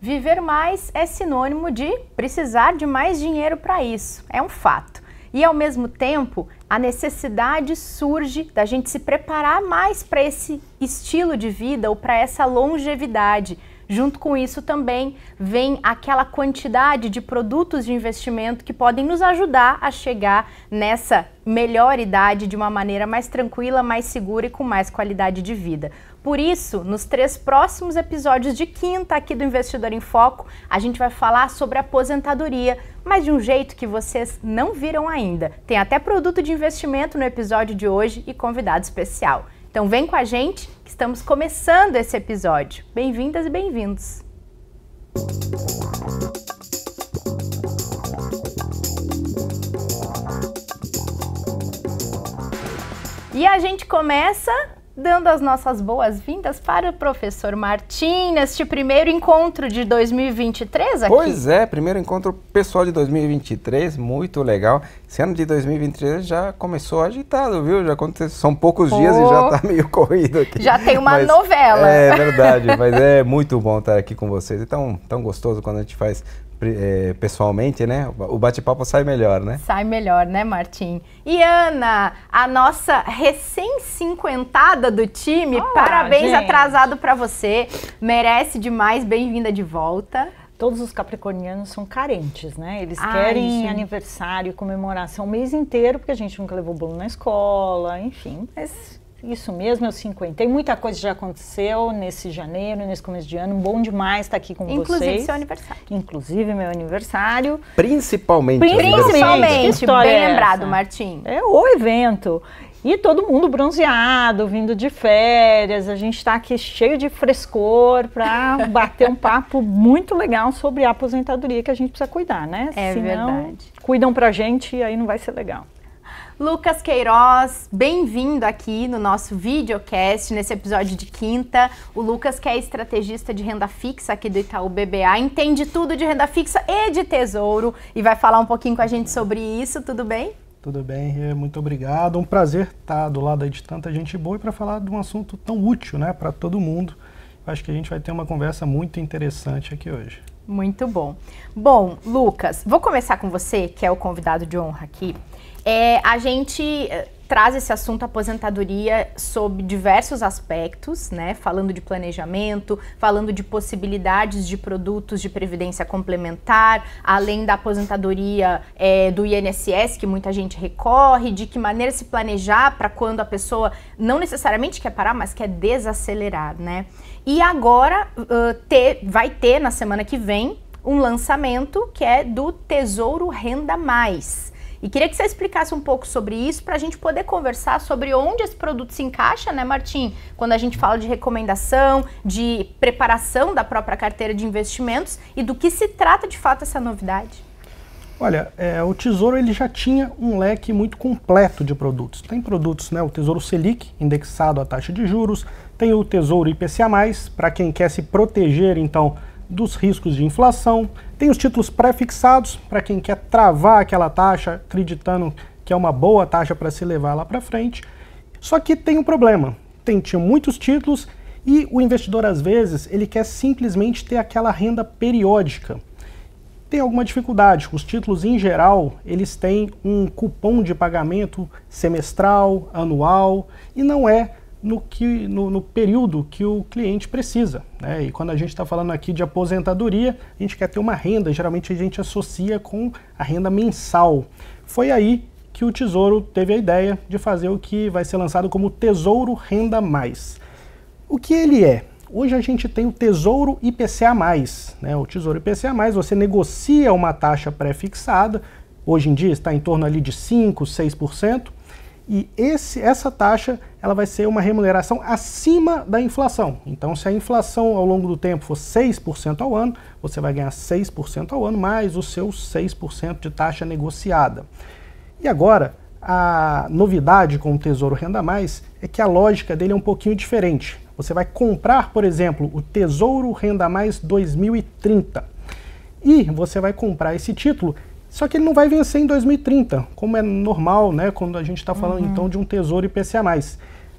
Viver mais é sinônimo de precisar de mais dinheiro para isso, é um fato. E ao mesmo tempo, a necessidade surge da gente se preparar mais para esse estilo de vida ou para essa longevidade. Junto com isso também vem aquela quantidade de produtos de investimento que podem nos ajudar a chegar nessa melhor idade de uma maneira mais tranquila, mais segura e com mais qualidade de vida. Por isso, nos 3 próximos episódios de quinta aqui do Investidor em Foco, a gente vai falar sobre aposentadoria, mas de um jeito que vocês não viram ainda. Tem até produto de investimento no episódio de hoje e convidado especial. Então vem com a gente que estamos começando esse episódio. Bem-vindas e bem-vindos! E a gente começa dando as nossas boas-vindas para o professor Martim, neste primeiro encontro de 2023 aqui. Pois é, primeiro encontro pessoal de 2023, muito legal. Esse ano de 2023 já começou agitado, viu? Já aconteceu, são poucos dias e já está meio corrido aqui. Já tem uma novela. É verdade, mas é muito bom estar aqui com vocês. É tão gostoso quando a gente faz pessoalmente, né? O bate-papo sai melhor, né? Sai melhor, né, Martim? E Ana, a nossa recém-cinquentada do time, parabéns, gente. Atrasado para você, merece demais, bem-vinda de volta. Todos os capricornianos são carentes, né? Eles querem aniversário, comemoração o mês inteiro, porque a gente nunca levou bolo na escola, enfim, mas isso mesmo, eu 50. Tem muita coisa que já aconteceu nesse janeiro, nesse começo de ano. Bom demais estar aqui com vocês. Inclusive seu aniversário. Inclusive meu aniversário. Principalmente, bem lembrado, Martim. É o evento. E todo mundo bronzeado, vindo de férias. A gente está aqui cheio de frescor para bater um papo muito legal sobre a aposentadoria que a gente precisa cuidar, né? É verdade. Cuidam pra gente e aí não vai ser legal. Lucas Queiroz, bem-vindo aqui no nosso videocast, nesse episódio de quinta. O Lucas, que é estrategista de renda fixa aqui do Itaú BBA, entende tudo de renda fixa e de tesouro e vai falar um pouquinho com a gente sobre isso, tudo bem? Tudo bem, muito obrigado. Um prazer estar do lado aí de tanta gente boa e para falar de um assunto tão útil, né, para todo mundo. Acho que a gente vai ter uma conversa muito interessante aqui hoje. Muito bom. Bom, Lucas, vou começar com você, que é o convidado de honra aqui. A gente traz esse assunto aposentadoria sob diversos aspectos, né? Falando de planejamento, falando de possibilidades de produtos de previdência complementar, além da aposentadoria do INSS, que muita gente recorre, de que maneira se planejar para quando a pessoa não necessariamente quer parar, mas quer desacelerar, né? E agora vai ter na semana que vem um lançamento que é do Tesouro Renda Mais. E queria que você explicasse um pouco sobre isso para a gente poder conversar sobre onde esse produto se encaixa, né, Martim? Quando a gente fala de recomendação, de preparação da própria carteira de investimentos e do que se trata de fato essa novidade. Olha, o Tesouro ele já tinha um leque muito completo de produtos. Tem produtos, né, o Tesouro Selic, indexado à taxa de juros, tem o Tesouro IPCA+, para quem quer se proteger, então, dos riscos de inflação, tem os títulos pré-fixados, para quem quer travar aquela taxa, acreditando que é uma boa taxa para se levar lá para frente. Só que tem um problema, tinha muitos títulos e o investidor, às vezes, ele quer simplesmente ter aquela renda periódica. Tem alguma dificuldade, os títulos em geral, eles têm um cupom de pagamento semestral, anual, e não é no período que o cliente precisa, né? E quando a gente está falando aqui de aposentadoria, a gente quer ter uma renda, geralmente a gente associa com a renda mensal. Foi aí que o Tesouro teve a ideia de fazer o que vai ser lançado como Tesouro Renda Mais. O que ele é? Hoje a gente tem o Tesouro IPCA+, né? O Tesouro IPCA+, você negocia uma taxa pré-fixada, hoje em dia está em torno ali de 5%, 6%, e essa taxa ela vai ser uma remuneração acima da inflação. Então, se a inflação ao longo do tempo for 6% ao ano, você vai ganhar 6% ao ano, mais os seus 6% de taxa negociada. E agora, a novidade com o Tesouro Renda Mais é que a lógica dele é um pouquinho diferente. Você vai comprar, por exemplo, o Tesouro Renda Mais 2030 e você vai comprar esse título, só que ele não vai vencer em 2030, como é normal, né, quando a gente está falando então de um Tesouro IPCA+.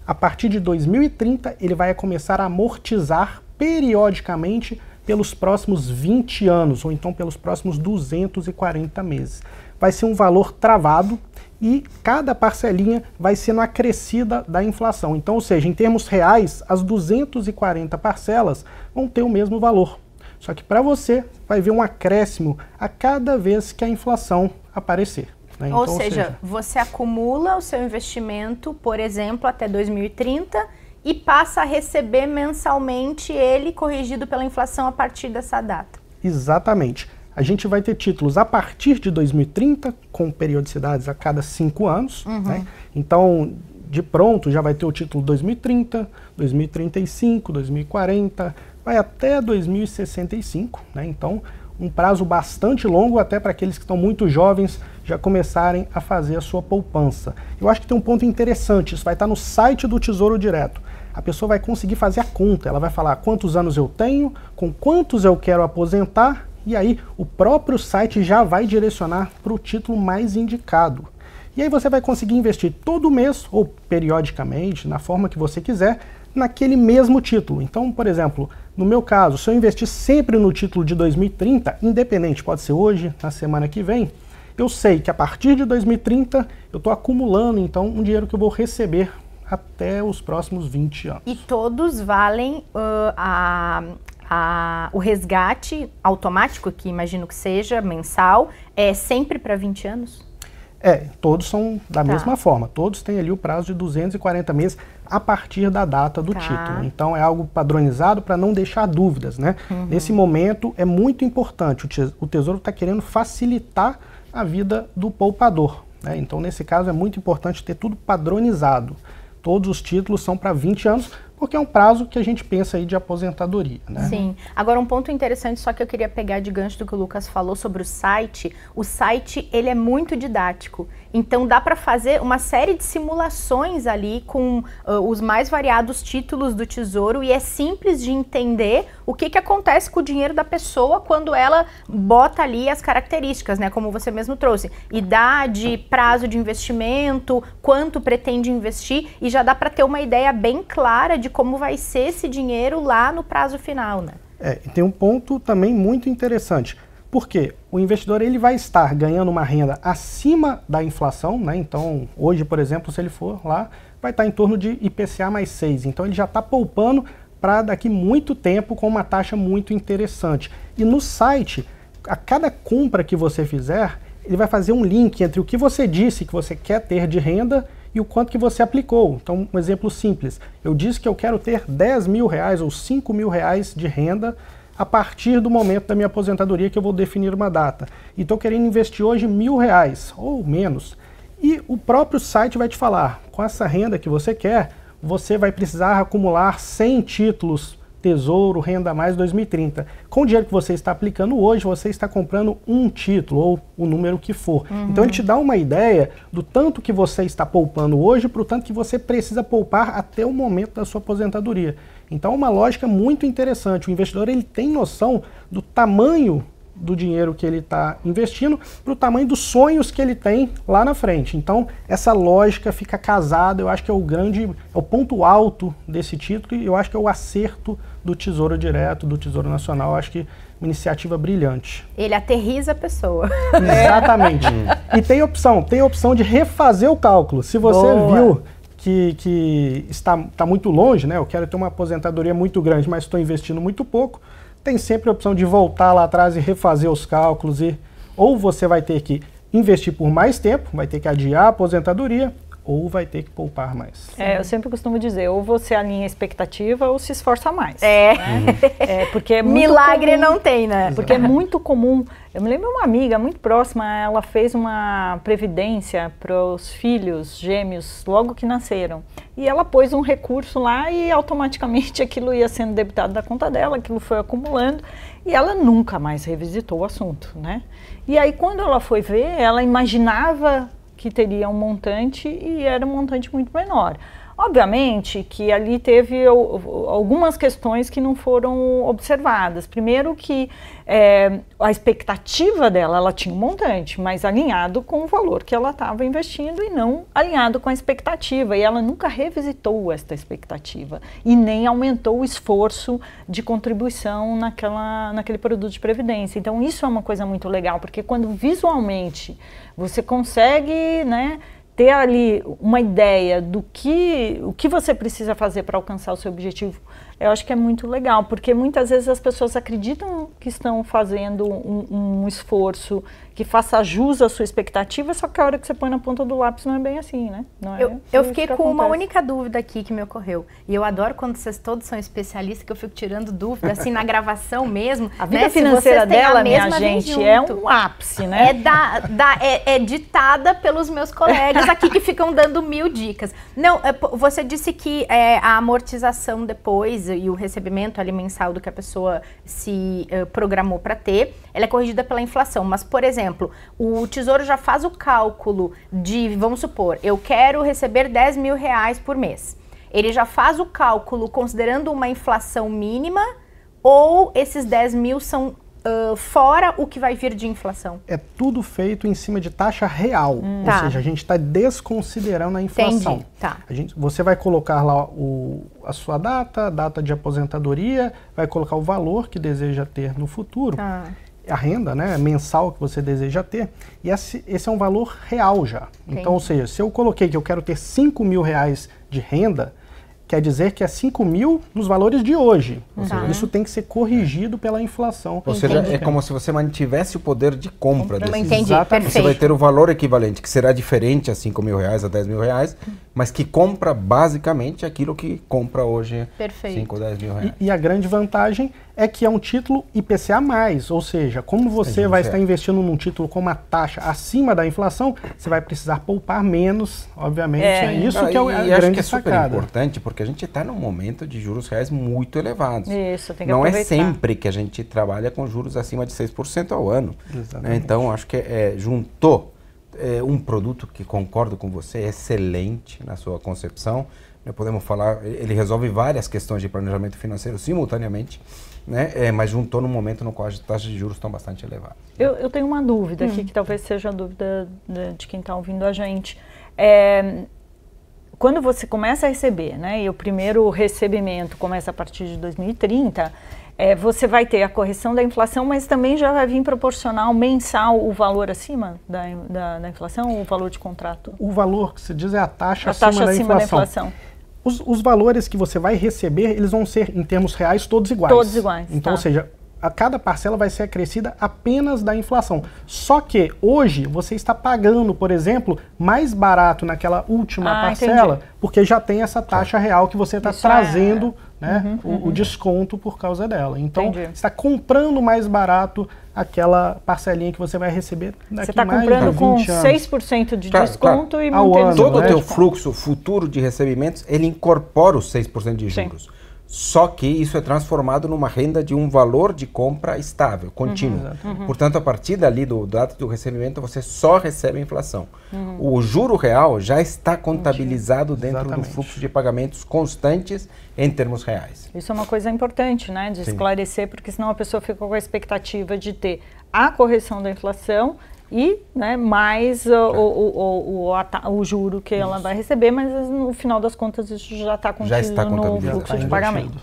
A partir de 2030 ele vai começar a amortizar periodicamente pelos próximos 20 anos, ou então pelos próximos 240 meses. Vai ser um valor travado e cada parcelinha vai sendo acrescida da inflação. Então, ou seja, em termos reais, as 240 parcelas vão ter o mesmo valor. Só que para você vai ver um acréscimo a cada vez que a inflação aparecer. Né? Então, ou seja, você acumula o seu investimento, por exemplo, até 2030 e passa a receber mensalmente ele corrigido pela inflação a partir dessa data. Exatamente. A gente vai ter títulos a partir de 2030, com periodicidades a cada 5 anos. Né? Então, de pronto, já vai ter o título 2030, 2035, 2040, vai até 2065. Né? Então, um prazo bastante longo, até para aqueles que estão muito jovens já começarem a fazer a sua poupança. Eu acho que tem um ponto interessante, isso vai estar no site do Tesouro Direto. A pessoa vai conseguir fazer a conta, ela vai falar quantos anos eu tenho, com quantos eu quero aposentar, e aí o próprio site já vai direcionar para o título mais indicado. E aí você vai conseguir investir todo mês, ou periodicamente, na forma que você quiser, naquele mesmo título. Então, por exemplo, no meu caso, se eu investir sempre no título de 2030, independente, pode ser hoje, na semana que vem, eu sei que a partir de 2030 eu estou acumulando, então, um dinheiro que eu vou receber até os próximos 20 anos. E todos valem o resgate automático, que imagino que seja mensal, é sempre para 20 anos? Todos são da mesma forma. Todos têm ali o prazo de 240 meses a partir da data do título. Então é algo padronizado para não deixar dúvidas, né? Nesse momento é muito importante. O Tesouro está querendo facilitar a vida do poupador, né? Então nesse caso é muito importante ter tudo padronizado. Todos os títulos são para 20 anos, porque é um prazo que a gente pensa aí de aposentadoria, né? Sim. Agora, um ponto interessante, só que eu queria pegar de gancho do que o Lucas falou sobre o site, ele é muito didático. Então, dá para fazer uma série de simulações ali com os mais variados títulos do Tesouro e é simples de entender o que acontece com o dinheiro da pessoa quando ela bota ali as características, né? Como você mesmo trouxe. Idade, prazo de investimento, quanto pretende investir e já dá para ter uma ideia bem clara de como vai ser esse dinheiro lá no prazo final, né? E tem um ponto também muito interessante, porque o investidor ele vai estar ganhando uma renda acima da inflação, né? Então, hoje, por exemplo, se ele for lá, vai estar em torno de IPCA mais 6. Então, ele já está poupando para daqui muito tempo com uma taxa muito interessante. E no site, a cada compra que você fizer, ele vai fazer um link entre o que você disse que você quer ter de renda e o quanto que você aplicou. Então, um exemplo simples. Eu disse que eu quero ter 10 mil reais ou 5 mil reais de renda a partir do momento da minha aposentadoria que eu vou definir uma data. E estou querendo investir hoje R$1.000 ou menos. E o próprio site vai te falar, com essa renda que você quer, você vai precisar acumular 100 títulos Tesouro Renda Mais 2030. Com o dinheiro que você está aplicando hoje, você está comprando um título ou o número que for. Então ele te dá uma ideia do tanto que você está poupando hoje para o tanto que você precisa poupar até o momento da sua aposentadoria. Então é uma lógica muito interessante. O investidor ele tem noção do tamanho do dinheiro que ele está investindo para o tamanho dos sonhos que ele tem lá na frente. Então, essa lógica fica casada, eu acho que é o ponto alto desse título e eu acho que é o acerto do Tesouro Direto, do Tesouro Nacional. Eu acho que uma iniciativa brilhante. Ele aterriza a pessoa. Exatamente. E tem opção de refazer o cálculo. Se você viu que está muito longe, né? Eu quero ter uma aposentadoria muito grande, mas estou investindo muito pouco, tem sempre a opção de voltar lá atrás e refazer os cálculos. Ou você vai ter que investir por mais tempo, vai ter que adiar a aposentadoria, ou vai ter que poupar mais. Eu sempre costumo dizer, ou você alinha a expectativa ou se esforça mais. Porque é muito milagre comum, não tem, né? Porque é muito comum. Eu me lembro de uma amiga muito próxima, ela fez uma previdência para os filhos gêmeos logo que nasceram. E ela pôs um recurso lá e automaticamente aquilo ia sendo debitado da conta dela, aquilo foi acumulando e ela nunca mais revisitou o assunto, né? E aí quando ela foi ver, ela imaginava que teria um montante e era um montante muito menor. Obviamente que ali teve algumas questões que não foram observadas. Primeiro que a expectativa dela, ela tinha um montante, mas alinhado com o valor que ela estava investindo e não alinhado com a expectativa. E ela nunca revisitou esta expectativa e nem aumentou o esforço de contribuição naquele produto de previdência. Então isso é uma coisa muito legal, porque quando visualmente você consegue, né, ter ali uma ideia do que você precisa fazer para alcançar o seu objetivo, eu acho que é muito legal, porque muitas vezes as pessoas acreditam que estão fazendo um esforço que faça jus à sua expectativa, só que a hora que você põe na ponta do lápis não é bem assim, né? Não eu fiquei com uma única dúvida aqui que me ocorreu, e eu adoro quando vocês todos são especialistas, que eu fico tirando dúvida, assim, na gravação mesmo. A vida financeira dela, minha gente, é um ápice, né? É ditada pelos meus colegas aqui que ficam dando 1000 dicas. Não, você disse que a amortização depois e o recebimento ali mensal do que a pessoa se programou para ter, ela é corrigida pela inflação. Mas, por exemplo, o Tesouro já faz o cálculo de, vamos supor, eu quero receber 10 mil reais por mês. Ele já faz o cálculo considerando uma inflação mínima, ou esses 10 mil são fora o que vai vir de inflação? É tudo feito em cima de taxa real, ou seja, a gente está desconsiderando a inflação. Entendi. Tá. Você vai colocar lá a sua data de aposentadoria, vai colocar o valor que deseja ter no futuro, a renda, né, mensal que você deseja ter, e esse é um valor real já. Entendi. Então, ou seja, se eu coloquei que eu quero ter 5 mil reais de renda, quer dizer que é 5 mil nos valores de hoje. Ou seja, isso tem que ser corrigido pela inflação. Ou seja, é como se você mantivesse o poder de compra desse. Entendi, perfeito. Você vai ter o valor equivalente, que será diferente a 5 mil reais, a 10 mil reais, mas que compra basicamente aquilo que compra hoje, 5 ou 10 mil reais. E a grande vantagem é que é um título IPCA+, ou seja, como você vai estar investindo num título com uma taxa acima da inflação, você vai precisar poupar menos, obviamente. É isso que é a grande sacada. É super importante, porque a gente está num momento de juros reais muito elevados. Isso, tem que Não aproveitar. é sempre que a gente trabalha com juros acima de 6% ao ano. Né? Então, acho que juntou um produto que, concordo com você, é excelente na sua concepção. Podemos falar, ele resolve várias questões de planejamento financeiro simultaneamente, né? Mas juntou num momento no qual as taxas de juros estão bastante elevadas. Eu tenho uma dúvida aqui, que talvez seja a dúvida de quem está ouvindo a gente. Quando você começa a receber, né, e o primeiro recebimento começa a partir de 2030, você vai ter a correção da inflação, mas também já vai vir proporcional mensal o valor acima da inflação, o valor de contrato? O valor que se diz é a taxa acima da inflação. Os valores que você vai receber, eles vão ser, em termos reais, todos iguais. Todos iguais. Então, ou seja, a cada parcela vai ser acrescida apenas da inflação. Só que hoje você está pagando, por exemplo, mais barato naquela última parcela, porque já tem essa taxa real que você está trazendo o desconto por causa dela. Então, você está comprando mais barato aquela parcelinha que você vai receber daqui mais de 20 anos. Você está comprando com 6% de desconto e mantendo todo o teu fluxo futuro de recebimentos, ele incorpora os 6% de juros. Sim. Só que isso é transformado numa renda de um valor de compra estável, contínuo. Portanto, a partir dali do data do recebimento, você só recebe a inflação. O juro real já está contabilizado dentro do fluxo de pagamentos constantes em termos reais. Isso é uma coisa importante, né, de esclarecer, porque senão a pessoa fica com a expectativa de ter a correção da inflação e mais o juro que ela vai receber, mas no final das contas isso já está contido no fluxo de pagamentos.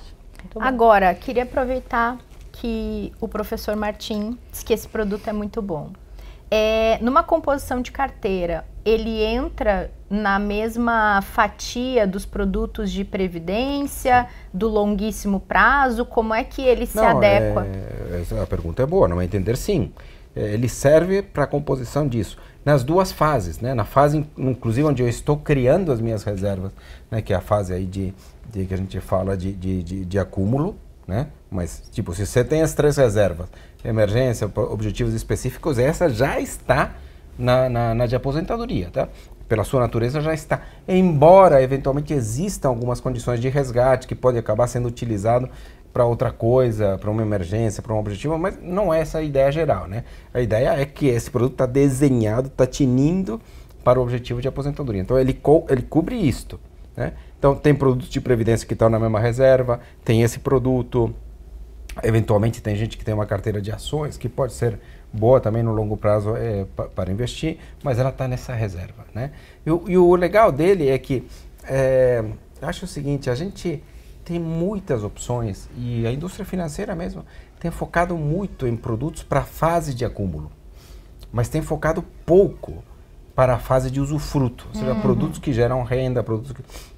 Agora, queria aproveitar que o professor Martim disse que esse produto é muito bom. Numa composição de carteira, ele entra na mesma fatia dos produtos de previdência, do longuíssimo prazo? Como é que ele se adequa? A pergunta é boa, não é entender sim. Ele serve para a composição disso. Nas duas fases, né? Na fase, inclusive, onde eu estou criando as minhas reservas, né? Que é a fase aí que a gente fala de acúmulo, né? Mas, tipo, se você tem as 3 reservas, emergência, objetivos específicos, essa já está na de aposentadoria, tá? Pela sua natureza já está. Embora, eventualmente, existam algumas condições de resgate que pode acabar sendo utilizado para outra coisa, para uma emergência, para um objetivo, mas não é essa a ideia geral, né? A ideia é que esse produto está desenhado, está tinindo para o objetivo de aposentadoria. Então, ele cobre isto, né? Então, tem produtos de previdência que estão na mesma reserva, tem esse produto. Eventualmente, tem gente que tem uma carteira de ações, que pode ser boa também no longo prazo para investir, mas ela está nessa reserva, né? E o legal dele é que, eu acho o seguinte, a gente tem muitas opções e a indústria financeira mesmo tem focado muito em produtos para a fase de acúmulo, mas tem focado pouco para a fase de usufruto, ou seja, produtos que geram renda,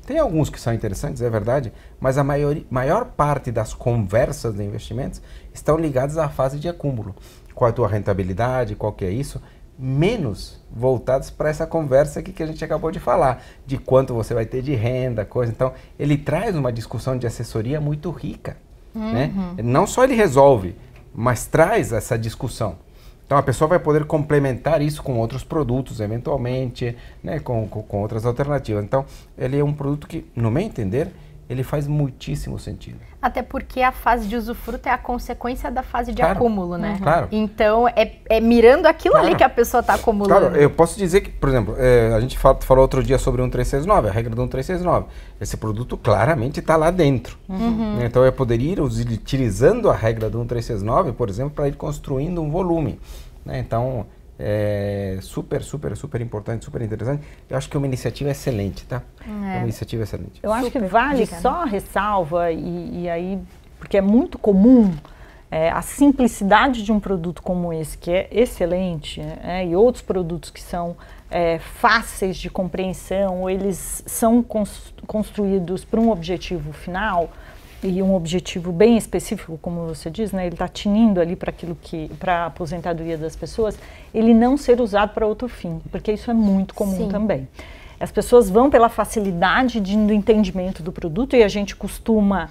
Tem alguns que são interessantes, é verdade, mas a maior parte das conversas de investimentos estão ligadas à fase de acúmulo. Qual é a tua rentabilidade, qual que é isso? Menos voltados para essa conversa aqui que a gente acabou de falar, de quanto você vai ter de renda, coisa. Então, ele traz uma discussão de assessoria muito rica, né? Não só ele resolve, mas traz essa discussão. Então, a pessoa vai poder complementar isso com outros produtos, eventualmente, né, com outras alternativas. Então, ele é um produto que, no meu entender, ele faz muitíssimo sentido. Até porque a fase de usufruto é a consequência da fase de acúmulo, né? Claro. Então, é mirando aquilo ali que a pessoa está acumulando. Claro, eu posso dizer que, por exemplo, a gente falou outro dia sobre o 1369, a regra do 1369. Esse produto claramente está lá dentro. Então, eu poderia ir utilizando a regra do 1369, por exemplo, para ir construindo um volume, né? Então, super importante, super interessante. Eu acho que é uma iniciativa excelente, tá? É uma iniciativa excelente. Eu acho que vale só a ressalva, e aí, porque é muito comum a simplicidade de um produto como esse, que é excelente, e outros produtos que são fáceis de compreensão, ou eles são construídos para um objetivo final, e um objetivo bem específico, como você diz, né? Ele está tinindo ali para aquilo para a aposentadoria das pessoas, ele não ser usado para outro fim, porque isso é muito comum também. As pessoas vão pela facilidade do entendimento do produto e a gente costuma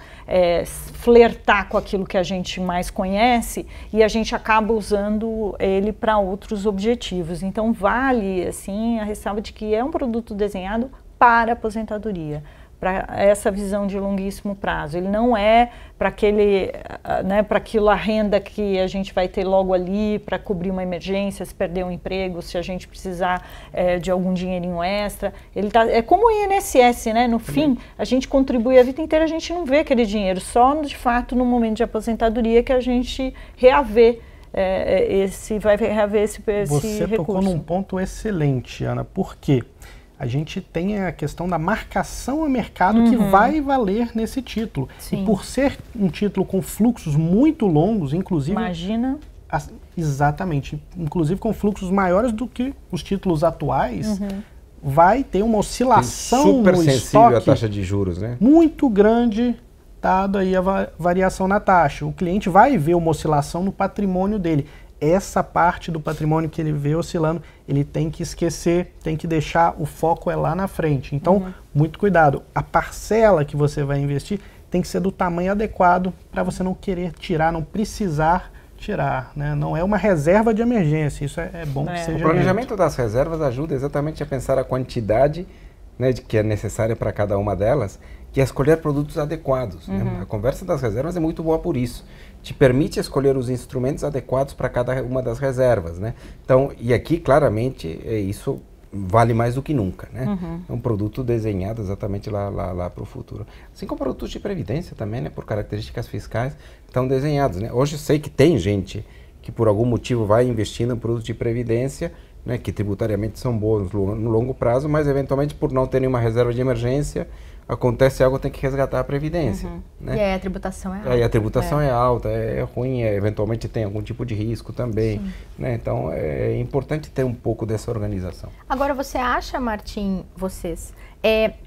flertar com aquilo que a gente mais conhece e a gente acaba usando ele para outros objetivos. Então vale assim a ressalva de que é um produto desenhado para a aposentadoria, para essa visão de longuíssimo prazo. Ele não é para para aquilo a renda que a gente vai ter logo ali para cobrir uma emergência, se perder um emprego, se a gente precisar de algum dinheirinho extra. É como o INSS, né? No fim, a gente contribui a vida inteira, a gente não vê aquele dinheiro, só de fato no momento de aposentadoria que a gente vai reaver esse recurso. Você tocou num ponto excelente, Ana, por quê? A gente tem a questão da marcação a mercado que vai valer nesse título. Sim. E por ser um título com fluxos muito longos, inclusive... Imagina... Exatamente. Inclusive com fluxos maiores do que os títulos atuais, vai ter uma oscilação super no sensível estoque à taxa de juros, né? Muito grande, dado aí a variação na taxa. O cliente vai ver uma oscilação no patrimônio dele. Essa parte do patrimônio que ele vê oscilando, ele tem que esquecer, tem que deixar, o foco é lá na frente. Então, muito cuidado. A parcela que você vai investir tem que ser do tamanho adequado para você não querer tirar, não precisar tirar, né? Não é uma reserva de emergência, isso é bom que seja. O planejamento das reservas ajuda exatamente a pensar a quantidade, né, que é necessária para cada uma delas, que é escolher produtos adequados, né? A conversa das reservas é muito boa por isso. Te permite escolher os instrumentos adequados para cada uma das reservas, né? Então, e aqui claramente isso vale mais do que nunca, né? É um produto desenhado exatamente lá para o futuro. Assim como produtos de previdência também, né? Por características fiscais, estão desenhados, né? Hoje eu sei que tem gente que por algum motivo vai investindo em produtos de previdência, né? Que tributariamente são bons no longo prazo, mas eventualmente por não terem uma reserva de emergência, acontece algo, tem que resgatar a previdência. Né? E aí a tributação é alta. Aí a tributação é alta, é ruim, eventualmente tem algum tipo de risco também. Né? Então é importante ter um pouco dessa organização. Agora, você acha, Martim,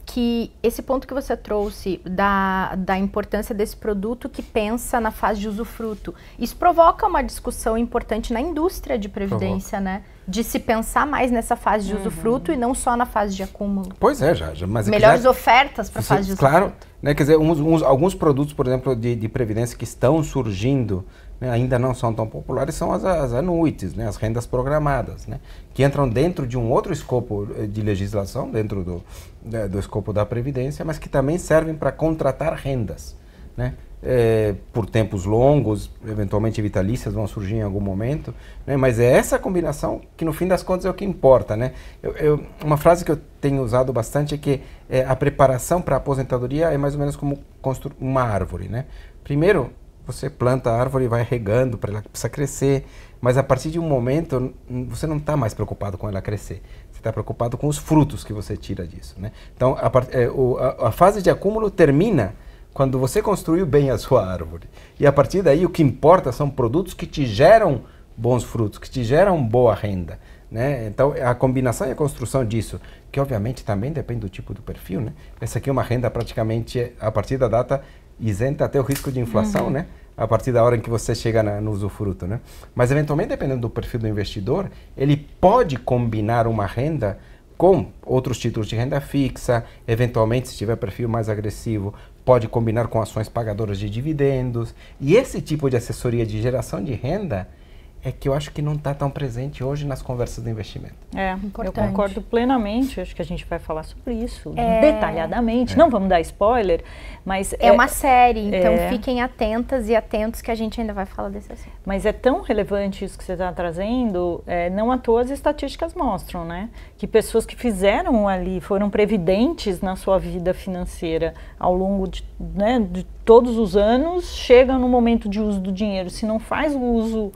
que esse ponto que você trouxe da importância desse produto que pensa na fase de usufruto, isso provoca uma discussão importante na indústria de previdência, né? De se pensar mais nessa fase de usufruto e não só na fase de acúmulo. Pois é, mas melhores ofertas para a fase de usufruto. Claro, né? Quer dizer, alguns produtos, por exemplo, de previdência que estão surgindo, né, ainda não são tão populares, são as annuities, né, as rendas programadas, né, que entram dentro de um outro escopo de legislação, dentro do escopo da previdência, mas que também servem para contratar rendas. Né? por tempos longos, eventualmente vitalícias vão surgir em algum momento, né? Mas é essa combinação que no fim das contas é o que importa, né? Uma frase que eu tenho usado bastante é que a preparação para a aposentadoria é mais ou menos como construir uma árvore, né? Primeiro, você planta a árvore e vai regando para ela precisar crescer, mas a partir de um momento você não está mais preocupado com ela crescer, você está preocupado com os frutos que você tira disso, né? Então a fase de acúmulo termina quando você construiu bem a sua árvore. E a partir daí o que importa são produtos que te geram bons frutos, que te geram boa renda, né? Então a combinação e a construção disso, que obviamente também depende do tipo do perfil, né? Essa aqui é uma renda praticamente, a partir da data, isenta até o risco de inflação, né? A partir da hora em que você chega no usufruto, né? Mas eventualmente, dependendo do perfil do investidor, ele pode combinar uma renda com outros títulos de renda fixa, eventualmente, se tiver perfil mais agressivo, pode combinar com ações pagadoras de dividendos. E esse tipo de assessoria de geração de renda é que eu acho que não está tão presente hoje nas conversas de investimento. Eu concordo plenamente, acho que a gente vai falar sobre isso detalhadamente. Não vamos dar spoiler, mas... É uma série, então fiquem atentas e atentos que a gente ainda vai falar desse assunto. Mas é tão relevante isso que você está trazendo, não à toa as estatísticas mostram, né? Que pessoas que fizeram ali, foram previdentes na sua vida financeira ao longo de todos os anos, chegam no momento de uso do dinheiro. Se não faz o uso...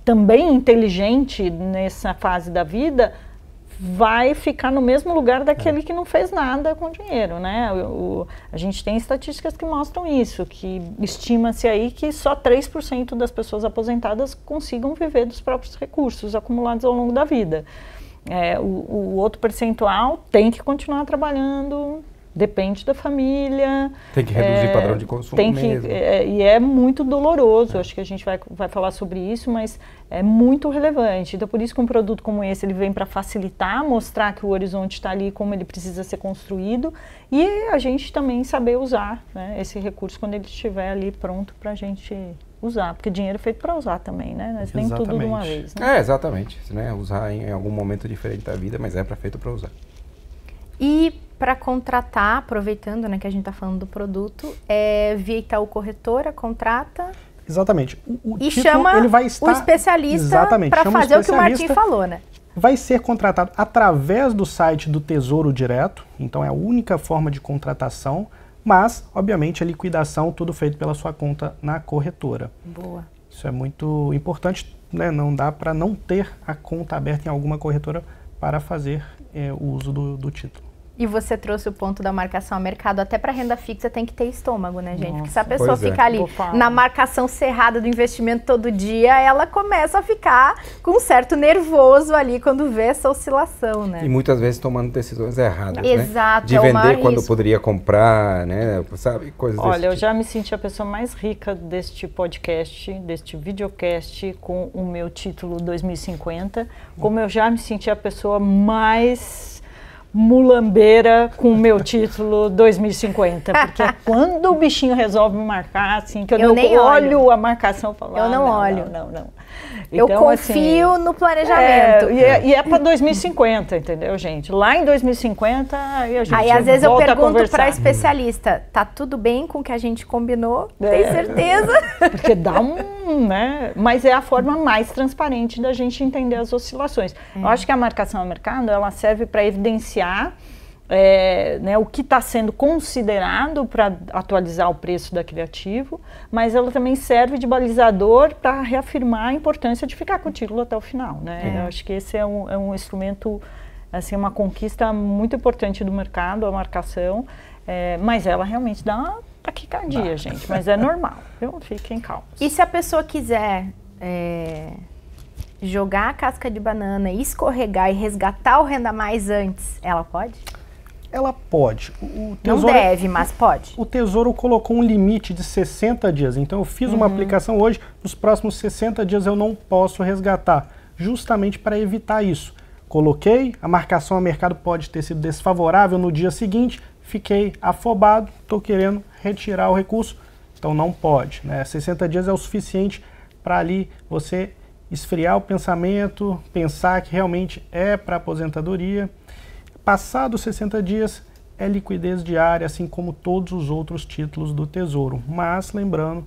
também inteligente nessa fase da vida, vai ficar no mesmo lugar daquele que não fez nada com o dinheiro, né? A gente tem estatísticas que mostram isso, que estima-se aí que só 3% das pessoas aposentadas consigam viver dos próprios recursos acumulados ao longo da vida. O outro percentual tem que continuar trabalhando, depende da família. Tem que reduzir padrão de consumo mesmo. E é muito doloroso, acho que a gente vai falar sobre isso, mas é muito relevante. Então, por isso que um produto como esse, ele vem para facilitar, mostrar que o horizonte está ali, como ele precisa ser construído, e a gente também saber usar, né, esse recurso quando ele estiver ali pronto para a gente usar, porque dinheiro é feito para usar também, né? Mas nem tudo de uma vez, né? Exatamente. Né? Usar em algum momento diferente da vida, mas feito para usar. E para contratar, aproveitando, né, que a gente está falando do produto, via Itaú Corretora, contrata... Exatamente. E chama ele vai estar, o especialista para fazer o que o Martim falou, né? Vai ser contratado através do site do Tesouro Direto, então é a única forma de contratação, mas, obviamente, a liquidação, tudo feito pela sua conta na corretora. Boa. Isso é muito importante, né? Não dá para não ter a conta aberta em alguma corretora para fazer o uso do título. E você trouxe o ponto da marcação a mercado, até para renda fixa tem que ter estômago, né, gente? Nossa, porque se a pessoa fica ali na marcação cerrada do investimento todo dia, ela começa a ficar com um certo nervoso ali quando vê essa oscilação, né? E muitas vezes tomando decisões erradas, Exato, né? De vender quando poderia comprar, né? Sabe, coisas desse Olha, eu tipo. já me senti a pessoa mais rica deste podcast, deste videocast, com o meu título 2050, como eu já me senti a pessoa mais mulambeira com o meu título 2050, porque é quando o bichinho resolve me marcar, assim, que eu nem olho a marcação, falo, eu não olho. Não. Então, eu confio assim, no planejamento. E é para 2050, entendeu, gente? Lá em 2050, aí a gente às vezes eu pergunto para especialista, tá tudo bem com o que a gente combinou? Tem certeza? Porque dá né? Mas é a forma mais transparente da gente entender as oscilações. Eu acho que a marcação a mercado, ela serve para evidenciar né, o que está sendo considerado para atualizar o preço daquele ativo, mas ela também serve de balizador para reafirmar a importância de ficar com o título até o final, né? Eu acho que esse é um instrumento, assim, uma conquista muito importante do mercado, a marcação, mas ela realmente dá uma taquicardia, gente, mas é normal, então fiquem calmos. E se a pessoa quiser jogar a casca de banana, escorregar e resgatar o Renda Mais antes, ela pode? Ela pode. Não deve, mas pode. O Tesouro colocou um limite de 60 dias. Então eu fiz uma aplicação hoje, nos próximos 60 dias eu não posso resgatar, justamente para evitar isso. Coloquei, a marcação a mercado pode ter sido desfavorável no dia seguinte, fiquei afobado, estou querendo retirar o recurso, então não pode, né? 60 dias é o suficiente para ali você esfriar o pensamento, pensar que realmente é para aposentadoria. Passados 60 dias, é liquidez diária, assim como todos os outros títulos do Tesouro. Mas, lembrando,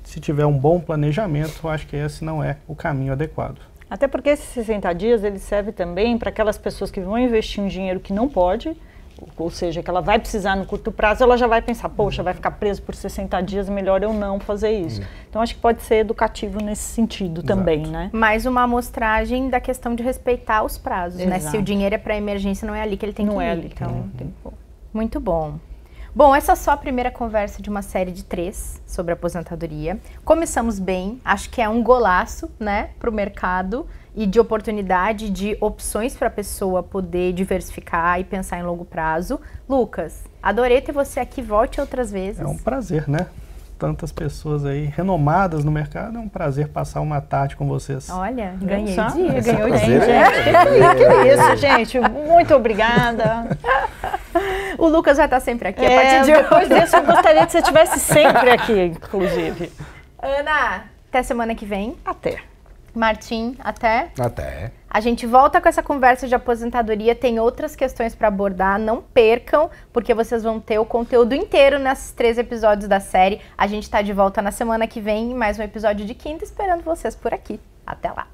se tiver um bom planejamento, eu acho que esse não é o caminho adequado. Até porque esses 60 dias, ele serve também para aquelas pessoas que vão investir um dinheiro que não pode, ou seja, que ela vai precisar no curto prazo, ela já vai pensar, poxa, vai ficar preso por 60 dias, melhor eu não fazer isso. Então, acho que pode ser educativo nesse sentido também, né? Mais uma amostragem da questão de respeitar os prazos, né? Se o dinheiro é para emergência, não é ali que ele tem que ir. Não é ali, então tem que pôr. Muito bom. Bom, essa é só a primeira conversa de uma série de 3 sobre aposentadoria. Começamos bem, acho que é um golaço, né, para o mercado e de oportunidade, de opções para a pessoa poder diversificar e pensar em longo prazo. Lucas, adorei ter você aqui, volte outras vezes. É um prazer, né? Tantas pessoas aí renomadas no mercado, é um prazer passar uma tarde com vocês. Olha, ganhei dia, ganhou bem, dia. Que isso, gente, muito obrigada. O Lucas vai estar sempre aqui a partir de hoje. Depois disso, eu gostaria que você estivesse sempre aqui, inclusive. Ana, até semana que vem. Até. Martim, até. Até. A gente volta com essa conversa de aposentadoria, tem outras questões para abordar, não percam, porque vocês vão ter o conteúdo inteiro nesses 3 episódios da série. A gente está de volta na semana que vem em mais um episódio de quinta, esperando vocês por aqui. Até lá!